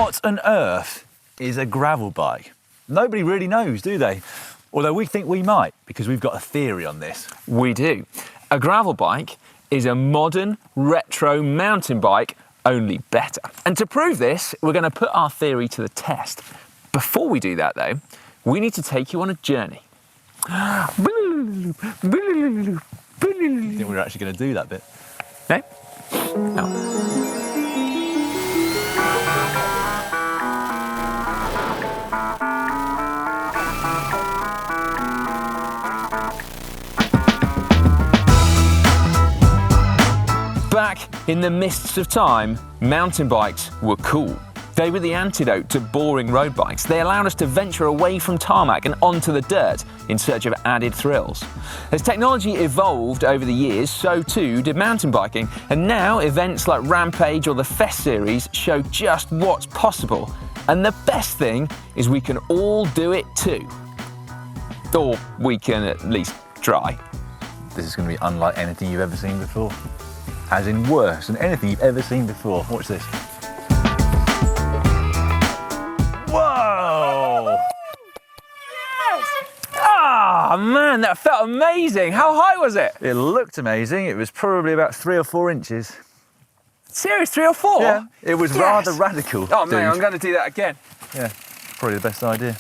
What on earth is a gravel bike? Nobody really knows, do they? Although we think we might, because we've got a theory on this. We do. A gravel bike is a modern, retro mountain bike, only better. And to prove this, we're going to put our theory to the test. Before we do that, though, we need to take you on a journey. I think we're actually going to do that bit. No? No. Back in the mists of time, mountain bikes were cool. They were the antidote to boring road bikes. They allowed us to venture away from tarmac and onto the dirt in search of added thrills. As technology evolved over the years, so too did mountain biking. And now events like Rampage or the Fest series show just what's possible. And the best thing is we can all do it too. Or we can at least try. This is going to be unlike anything you've ever seen before. As in worse than anything you've ever seen before. Watch this. Whoa! Yes! Ah, man, that felt amazing. How high was it? It looked amazing. It was probably about 3 or 4 inches. Serious, 3 or 4? Yeah, it was rather radical. Oh, man, dude. I'm going to do that again. Yeah, probably the best idea.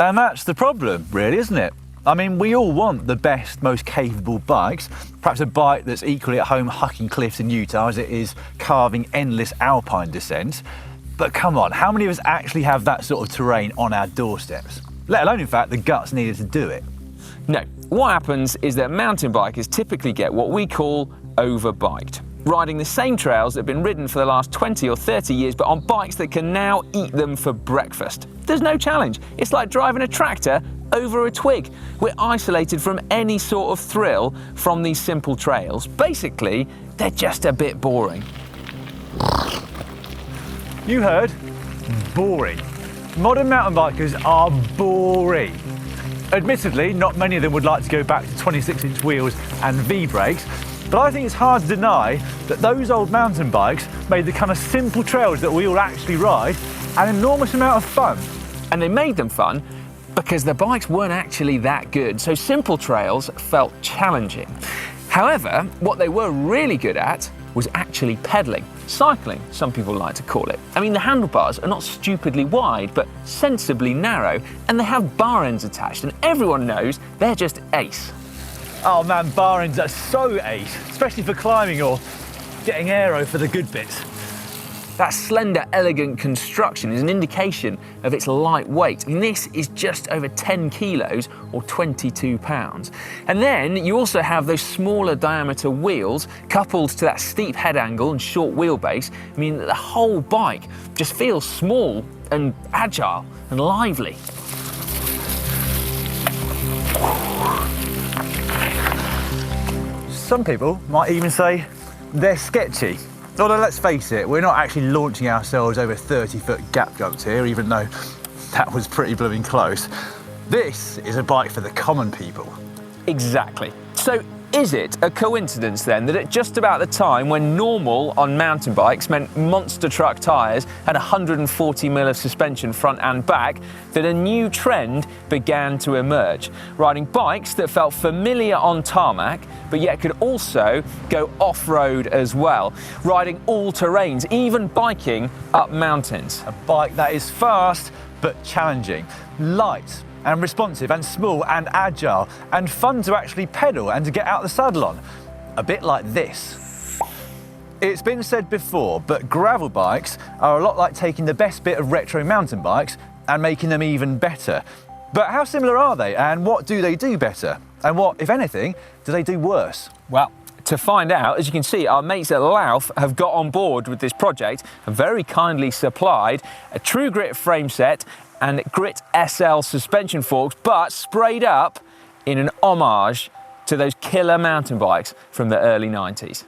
And that's the problem, really, isn't it? I mean, we all want the best, most capable bikes. Perhaps a bike that's equally at home hucking cliffs in Utah as it is carving endless alpine descents. But come on, how many of us actually have that sort of terrain on our doorsteps? Let alone, in fact, the guts needed to do it. No, what happens is that mountain bikers typically get what we call overbiked, riding the same trails that have been ridden for the last 20 or 30 years, but on bikes that can now eat them for breakfast. There's no challenge. It's like driving a tractor over a twig. We're isolated from any sort of thrill from these simple trails. Basically, they're just a bit boring. You heard? Boring. Modern mountain bikers are boring. Admittedly, not many of them would like to go back to 26-inch wheels and V-brakes, but I think it's hard to deny that those old mountain bikes made the kind of simple trails that we all actually ride an enormous amount of fun. And they made them fun because the bikes weren't actually that good, so simple trails felt challenging. However, what they were really good at was actually pedaling. Cycling, some people like to call it. I mean, the handlebars are not stupidly wide, but sensibly narrow, and they have bar ends attached, and everyone knows they're just ace. Oh man, bar ends are so ace, especially for climbing or getting aero for the good bits. That slender, elegant construction is an indication of its light weight. I mean, this is just over 10 kilos or 22 pounds. And then you also have those smaller diameter wheels coupled to that steep head angle and short wheelbase. I mean, the whole bike just feels small and agile and lively. Some people might even say they're sketchy. Although let's face it, we're not actually launching ourselves over 30-foot gap jumps here, even though that was pretty blooming close. This is a bike for the common people. Exactly. So is it a coincidence then that at just about the time when normal on mountain bikes meant monster truck tyres and 140mm of suspension front and back, that a new trend began to emerge? Riding bikes that felt familiar on tarmac, but yet could also go off-road as well. Riding all terrains, even biking up mountains. A bike that is fast but challenging, light and responsive and small and agile and fun to actually pedal and to get out the saddle on. A bit like this. It's been said before, but gravel bikes are a lot like taking the best bit of retro mountain bikes and making them even better. But how similar are they, and what do they do better? And what, if anything, do they do worse? Well, to find out, as you can see, our mates at Lauf have got on board with this project and very kindly supplied a True Grit frame set and Grit SL suspension forks, but sprayed up in an homage to those killer mountain bikes from the early 90s.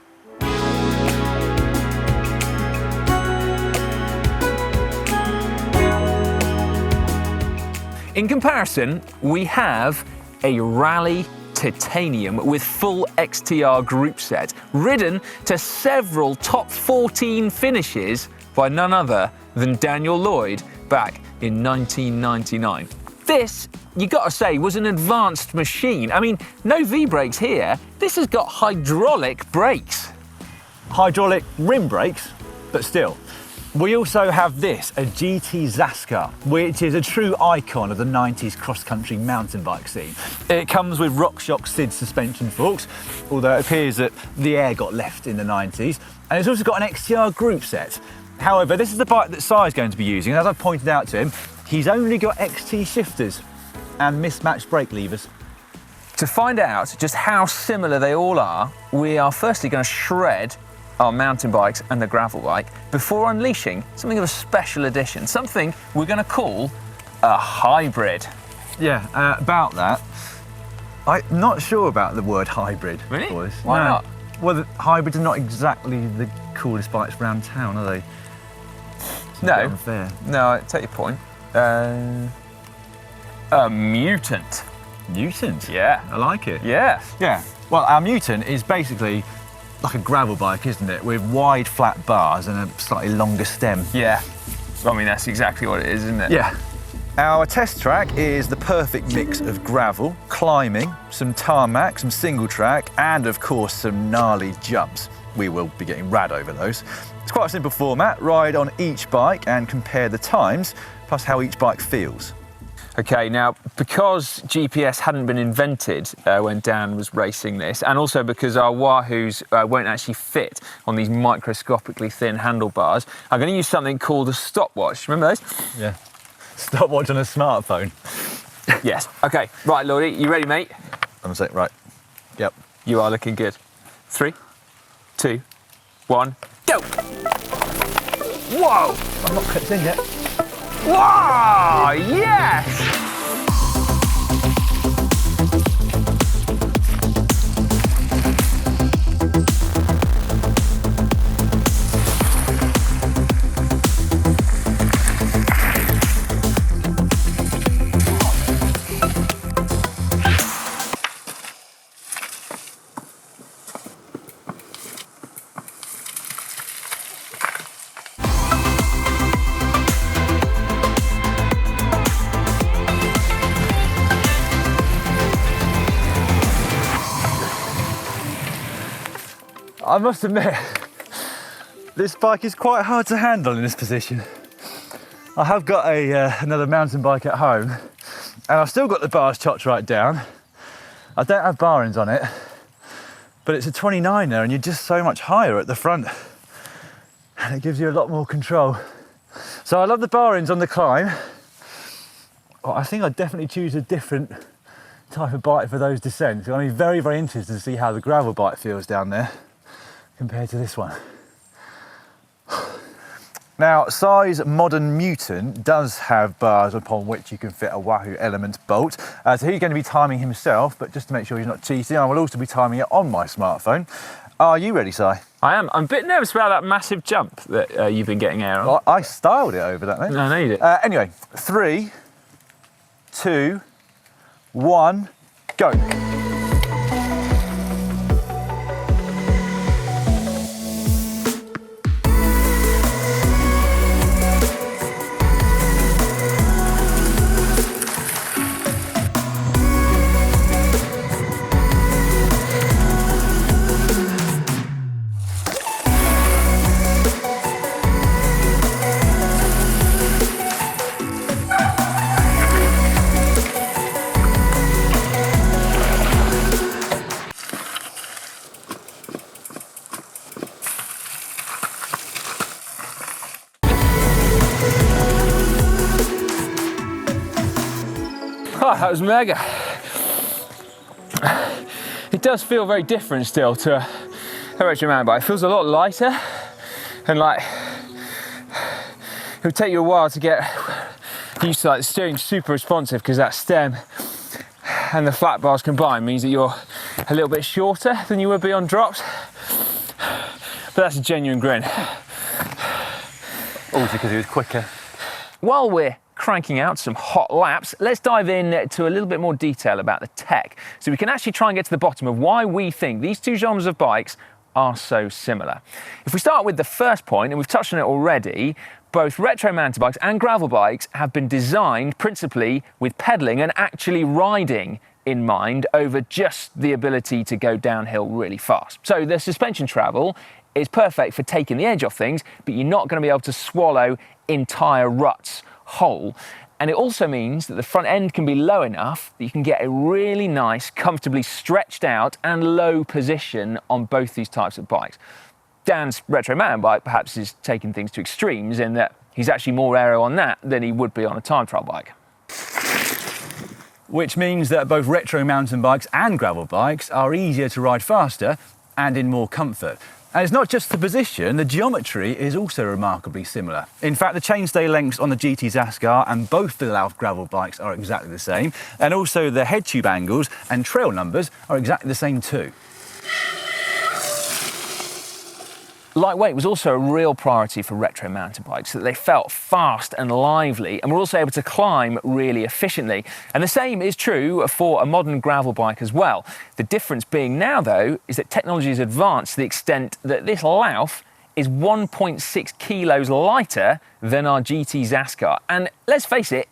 In comparison, we have a Rally Titanium with full XTR group set, ridden to several top 14 finishes by none other than Daniel Lloyd back in 1999. This, you gotta say, was an advanced machine. I mean, no V-brakes here. This has got hydraulic brakes. Hydraulic rim brakes, but still. We also have this, a GT Zaskar, which is a true icon of the 90s cross-country mountain bike scene. It comes with RockShox SID suspension forks, although it appears that the air got left in the 90s. And it's also got an XTR group set. However, this is the bike that Si's going to be using, and as I've pointed out to him, he's only got XT shifters and mismatched brake levers. To find out just how similar they all are, we are firstly going to shred our mountain bikes and the gravel bike before unleashing something of a special edition, something we're going to call a hybrid. Yeah, about that. I'm not sure about the word hybrid. Really? Boys. Why not? Well, the hybrids are not exactly the coolest bikes around town, are they? It's a bit unfair. No, I take your point. A mutant. Mutant? Yeah. I like it. Yeah. Yeah. Well, our Mutant is basically like a gravel bike, isn't it? With wide flat bars and a slightly longer stem. Yeah. I mean, that's exactly what it is, isn't it? Yeah. Our test track is the perfect mix of gravel, climbing, some tarmac, some single track, and of course some gnarly jumps. We will be getting rad over those. It's quite a simple format. Ride on each bike and compare the times, plus how each bike feels. Okay, now, because GPS hadn't been invented when Dan was racing this, and also because our Wahoos won't actually fit on these microscopically thin handlebars, I'm going to use something called a stopwatch. Remember those? Yeah. Stopwatch on a smartphone. Yes. Okay, right, Lloydie, you ready, mate? I'm saying, right. Yep. You are looking good. 3, 2, 1, go! Whoa! I'm not clipped in yet. Wow! Yes! I must admit, this bike is quite hard to handle in this position. I have got another mountain bike at home, and I've still got the bars chopped right down. I don't have bar ends on it, but it's a 29er and you're just so much higher at the front, and it gives you a lot more control. So I love the bar ends on the climb. Well, I think I'd definitely choose a different type of bike for those descents. I'm very, very interested to see how the gravel bike feels down there compared to this one. Now, Si's modern Mutant does have bars upon which you can fit a Wahoo Element bolt. So he's going to be timing himself, but just to make sure he's not cheating, I will also be timing it on my smartphone. Are you ready, Si? I am. I'm a bit nervous about that massive jump that you've been getting air on. Well, I styled it over that, mate. No, I know you did. Anyway, 3, 2, 1, go. Oh, that was mega. It does feel very different still to a retro mountain bike. It feels a lot lighter, and like it would take you a while to get used to like the steering super responsive, because that stem and the flat bars combined means that you're a little bit shorter than you would be on drops. But that's a genuine grin. Also because he was quicker. While we're cranking out some hot laps, let's dive in to a little bit more detail about the tech, so we can actually try and get to the bottom of why we think these two genres of bikes are so similar. If we start with the first point, and we've touched on it already, both retro mountain bikes and gravel bikes have been designed principally with pedalling and actually riding in mind over just the ability to go downhill really fast. So the suspension travel is perfect for taking the edge off things, but you're not going to be able to swallow entire ruts whole. And it also means that the front end can be low enough that you can get a really nice, comfortably stretched out and low position on both these types of bikes. Dan's retro mountain bike perhaps is taking things to extremes in that he's actually more aero on that than he would be on a time trial bike. Which means that both retro mountain bikes and gravel bikes are easier to ride faster and in more comfort. And it's not just the position, the geometry is also remarkably similar. In fact, the chainstay lengths on the GT Zascar and both the Lauf gravel bikes are exactly the same, and also the head tube angles and trail numbers are exactly the same too. Lightweight was also a real priority for retro mountain bikes, so that they felt fast and lively and were also able to climb really efficiently. And the same is true for a modern gravel bike as well. The difference being now, though, is that technology has advanced to the extent that this Lauf is 1.6 kilos lighter than our GT Zascar. And let's face it,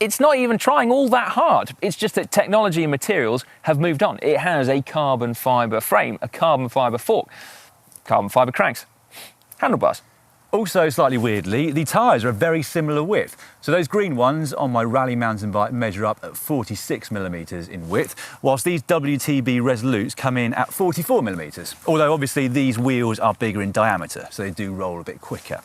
it's not even trying all that hard. It's just that technology and materials have moved on. It has a carbon fibre frame, a carbon fibre fork, carbon fibre cranks, handlebars. Also, slightly weirdly, the tyres are a very similar width. So those green ones on my rally mountain bike measure up at 46mm in width, whilst these WTB Resolutes come in at 44mm. Although obviously these wheels are bigger in diameter, so they do roll a bit quicker.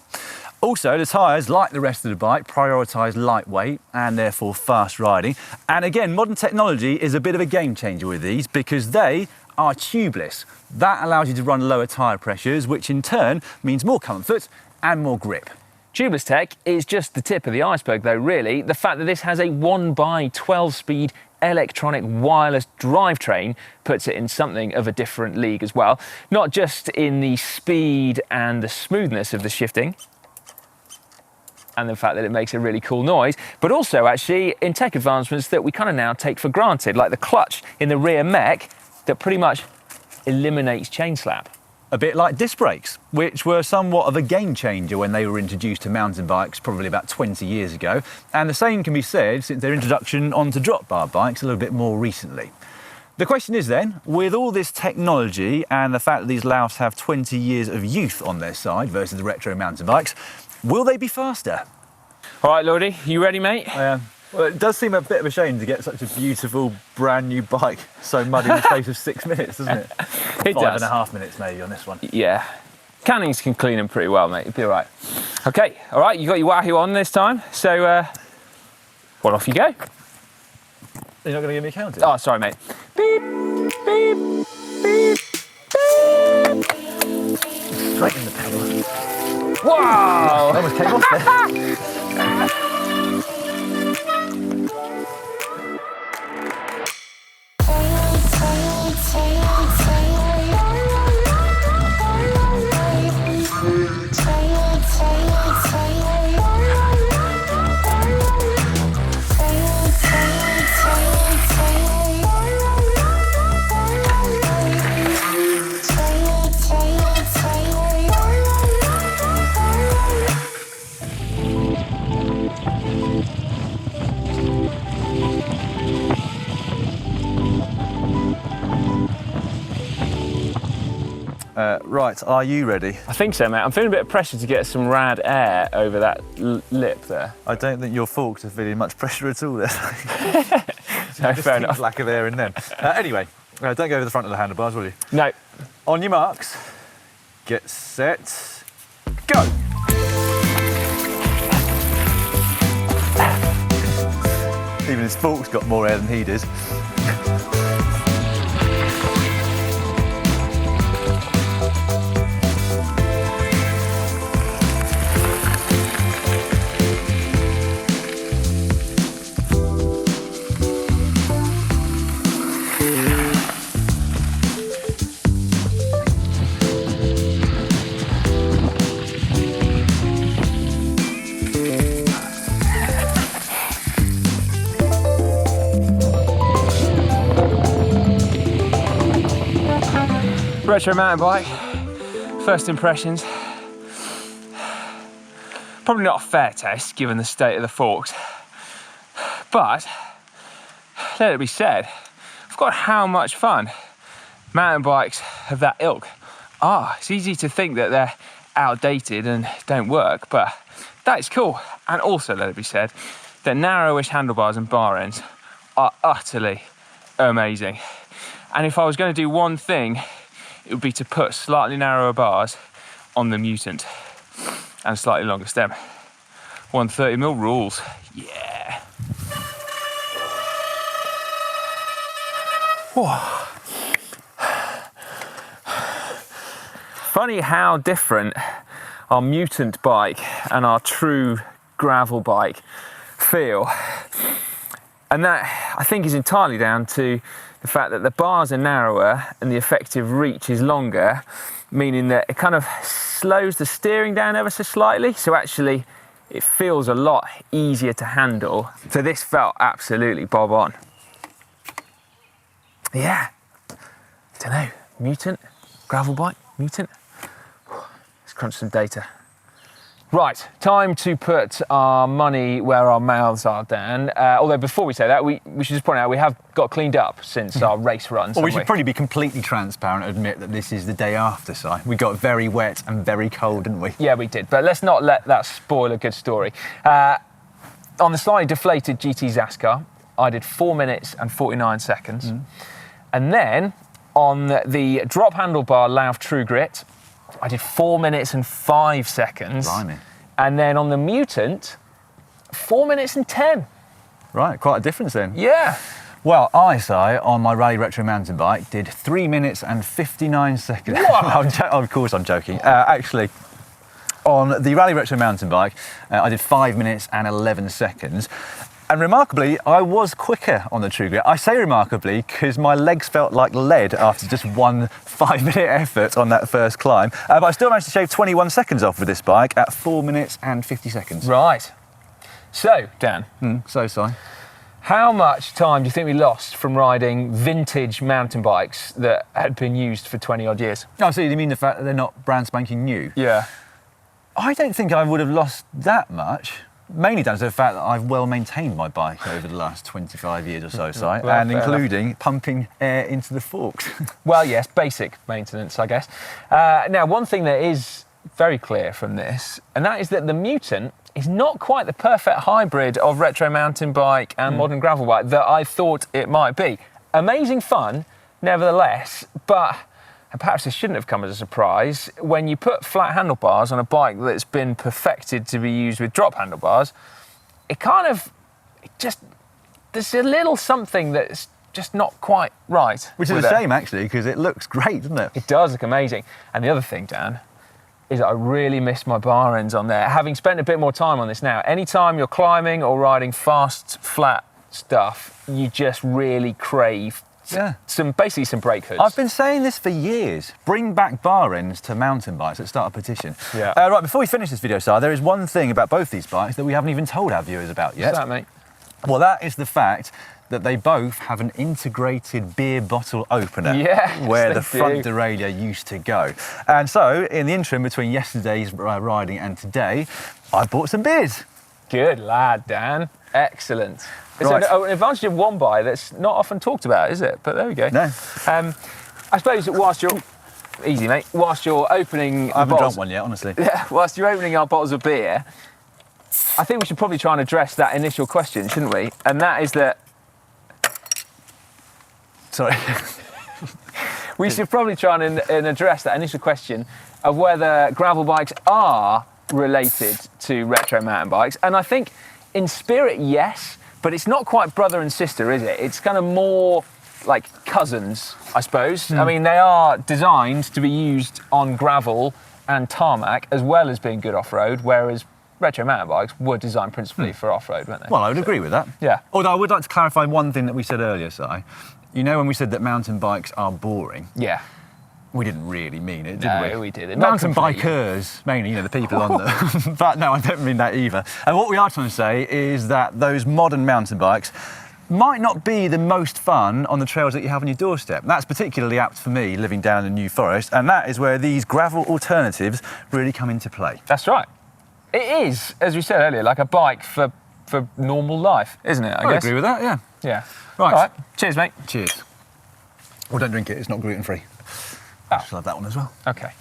Also, the tyres, like the rest of the bike, prioritise lightweight and therefore fast riding. And again, modern technology is a bit of a game changer with these because they are tubeless. That allows you to run lower tyre pressures, which in turn means more comfort and more grip. Tubeless tech is just the tip of the iceberg though, really. The fact that this has a 1x12 speed electronic wireless drivetrain puts it in something of a different league as well. Not just in the speed and the smoothness of the shifting, and the fact that it makes a really cool noise, but also actually in tech advancements that we kind of now take for granted, like the clutch in the rear mech that pretty much eliminates chain slap. A bit like disc brakes, which were somewhat of a game changer when they were introduced to mountain bikes probably about 20 years ago. And the same can be said since their introduction onto drop bar bikes a little bit more recently. The question is then, with all this technology and the fact that these Laufs have 20 years of youth on their side versus the retro mountain bikes, will they be faster? All right, Lordy, you ready, mate? I am. Well, it does seem a bit of a shame to get such a beautiful, brand new bike so muddy in the space of 6 minutes, doesn't it? It does. 5.5 minutes maybe on this one. Yeah. Cannings can clean them pretty well, mate. You'll be all right. Okay, all right, you got your Wahoo on this time, so, well, off you go. You're not going to give me a count? Oh, sorry, mate. Beep, beep, beep, beep. Straight in the pedal. Wow! That almost came off there. Right, are you ready? I think so, mate. I'm feeling a bit of pressure to get some rad air over that lip there. I don't think your forks are feeling much pressure at all there. No, fair enough. Lack of air in them. Anyway, don't go over the front of the handlebars, will you? No. On your marks, get set, go! Even his fork's got more air than he does. Retro mountain bike, First impressions. Probably not a fair test given the state of the forks, but let it be said, I forgot how much fun mountain bikes of that ilk are. It's easy to think that they're outdated and don't work, but that is cool. And also, let it be said, that narrowish handlebars and bar ends are utterly amazing. And if I was going to do one thing, it would be to put slightly narrower bars on the Mutant and slightly longer stem. 130mm rules, yeah. Whoa. Funny how different our Mutant bike and our true gravel bike feel. And that, I think, is entirely down to the fact that the bars are narrower and the effective reach is longer, meaning that it kind of slows the steering down ever so slightly. So actually, it feels a lot easier to handle. So this felt absolutely bob on. Yeah, don't know, Mutant, gravel bike, Mutant. Let's crunch some data. Right, time to put our money where our mouths are, Dan. Although before we say that, we should just point out we have got cleaned up since our race runs. Well, we should probably be completely transparent and admit that this is the day after, Si. We got very wet and very cold, didn't we? Yeah, we did, but let's not let that spoil a good story. On the slightly deflated GT Zascar, I did 4 minutes and 49 seconds. And then on the drop handlebar Lauf True Grit, I did 4 minutes and 5 seconds. Blimey. And then on the Mutant, 4 minutes and 10. Right, quite a difference then. Yeah. Well, I, Si, on my Rally Retro mountain bike, did 3 minutes and 59 seconds. Of course I'm joking. Actually, on the Rally Retro mountain bike, I did 5 minutes and 11 seconds. And remarkably, I was quicker on the True Grit. I say remarkably because my legs felt like lead after just one 5-minute effort on that first climb. But I still managed to shave 21 seconds off with this bike at 4 minutes and 50 seconds. Right. So, Dan. So, Si. How much time do you think we lost from riding vintage mountain bikes that had been used for 20 odd years? Oh, so you mean the fact that they're not brand spanking new? Yeah. I don't think I would have lost that much. Mainly down to the fact that I've well maintained my bike over the last 25 years or so, Si, Well, and fair including enough. pumping air into the forks. Well, yes, basic maintenance, I guess. Now, one thing that is very clear from this, and that is that the Mutant is not quite the perfect hybrid of retro mountain bike and modern gravel bike that I thought it might be. Amazing fun, nevertheless, but, and perhaps this shouldn't have come as a surprise, when you put flat handlebars on a bike that's been perfected to be used with drop handlebars, there's a little something that's just not quite right. Which is a shame, actually, because it looks great, doesn't it? It does look amazing. And the other thing, Dan, is that I really miss my bar ends on there. Having spent a bit more time on this now, anytime you're climbing or riding fast, flat stuff, you just really crave basically some brake hoods. I've been saying this for years. Bring back bar ends to mountain bikes. Let's start a petition. Yeah. Right, before we finish this video, Si, there is one thing about both these bikes that we haven't even told our viewers about yet. What's that, mate? Well, that is the fact that they both have an integrated beer bottle opener where the front derailleur used to go. And so, in the interim between yesterday's riding and today, I bought some beers. Good lad, Dan. Excellent. It's Right. an advantage of one buy that's not often talked about, is it? But there we go. No. I suppose whilst you're... Easy, mate. Whilst you're opening... I haven't drunk one yet, honestly. Yeah, whilst you're opening our bottles of beer, I think we should probably try and address that initial question, shouldn't we? And that is that... Sorry. We should probably try and address that initial question of whether gravel bikes are related to retro mountain bikes. And I think in spirit, yes, but it's not quite brother and sister, is it? It's kind of more like cousins, I suppose. I mean, they are designed to be used on gravel and tarmac as well as being good off-road, whereas retro mountain bikes were designed principally for off-road, weren't they? Well, I would agree with that. Yeah. Although I would like to clarify one thing that we said earlier, Si. You know when we said that mountain bikes are boring? Yeah. We didn't really mean it, did we? No, we didn't. Mountain bikers, mainly, you know, the people on them. But no, I don't mean that either. And what we are trying to say is that those modern mountain bikes, might not be the most fun on the trails that you have on your doorstep. That's particularly apt for me living down in the New Forest, and that is where these gravel alternatives really come into play. That's right. It is, as we said earlier, like a bike for normal life, isn't it? I agree with that, yeah. Yeah. Right. All right. Cheers, mate. Cheers. Well, don't drink it, it's not gluten-free. I shall have that one as well. Okay.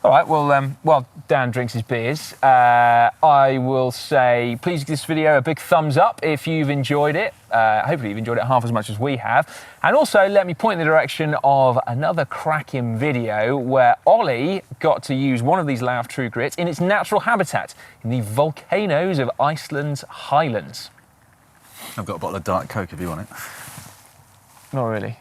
All right, well, while Dan drinks his beers, I will say please give this video a big thumbs up if you've enjoyed it. Hopefully you've enjoyed it half as much as we have. And also let me point in the direction of another cracking video where Ollie got to use one of these Lauf True Grits in its natural habitat in the volcanoes of Iceland's highlands. I've got a bottle of Diet Coke if you want it. Not really.